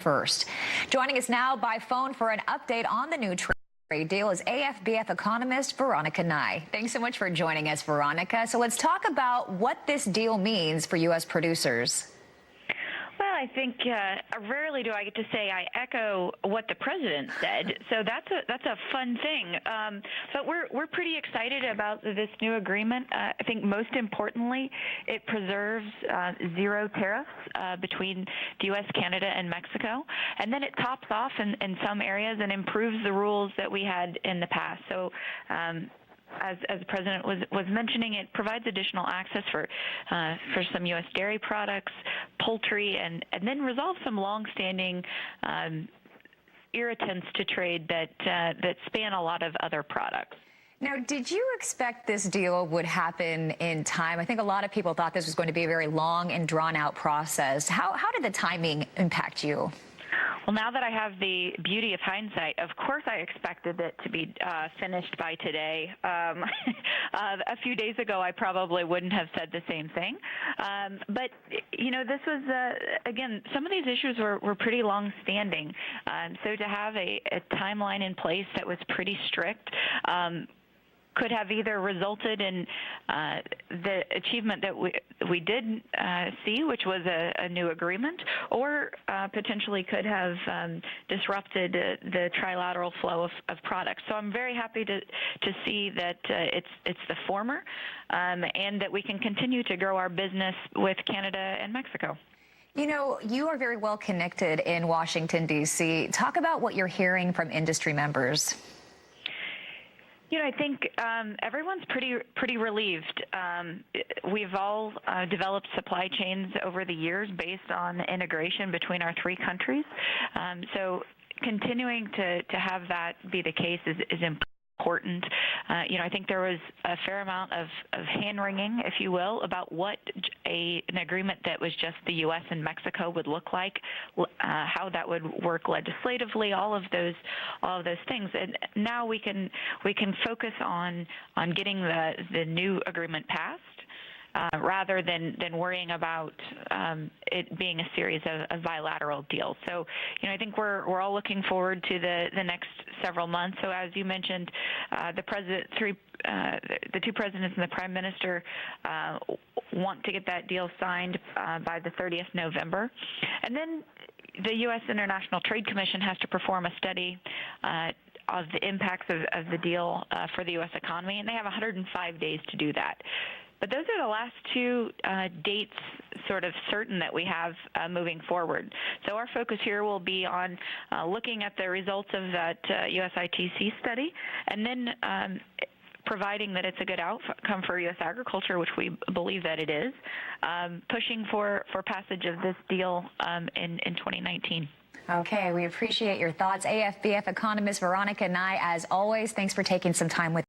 1st. Joining us now by phone for an update on the new trade deal is AFBF Economist Veronica Nigh. Thanks so much for joining us, Veronica. So let's talk about what this deal means for U.S. producers. Well, I think rarely do I get to say I echo what the president said, so that's a fun thing. But we're pretty excited about this new agreement. I think most importantly, it preserves zero tariffs between the U.S., Canada, and Mexico, and then it tops off in some areas and improves the rules that we had in the past. So. As the president was mentioning, it provides additional access for some U.S. dairy products, poultry, and then resolves some longstanding irritants to trade that span a lot of other products. Now, did you expect this deal would happen in time? I think a lot of people thought this was going to be a very long and drawn-out process. How did the timing impact you? Well, now that I have the beauty of hindsight, of course I expected it to be finished by today. A few days ago, I probably wouldn't have said the same thing. But, you know, this was, again, some of these issues were pretty long-standing. So to have a timeline in place that was pretty strict could have either resulted in the achievement that we did see, which was a new agreement, or potentially could have disrupted the trilateral flow of products. So I'm very happy to see that it's the former, and that we can continue to grow our business with Canada and Mexico. You know, you are very well connected in Washington, D.C. Talk about what you're hearing from industry members. You know, I think everyone's pretty relieved. We've all developed supply chains over the years based on integration between our three countries. So continuing to have that be the case is important. You know, I think there was a fair amount of hand-wringing, if you will, about what an agreement that was just the U.S. and Mexico would look like, how that would work legislatively, all of those things. And now we can focus on getting the new agreement passed. Rather than worrying about it being a series of bilateral deals. So, you know, I think we're all looking forward to the next several months. So, as you mentioned, the two presidents and the prime minister want to get that deal signed by the 30th November, and then the U.S. International Trade Commission has to perform a study of the impacts of the deal for the U.S. economy, and they have 105 days to do that. But those are the last two dates sort of certain that we have moving forward. So our focus here will be on looking at the results of that USITC study, and then providing that it's a good outcome for U.S. agriculture, which we believe that it is, pushing for passage of this deal in 2019. Okay, we appreciate your thoughts. AFBF economist Veronica Nigh, as always, thanks for taking some time with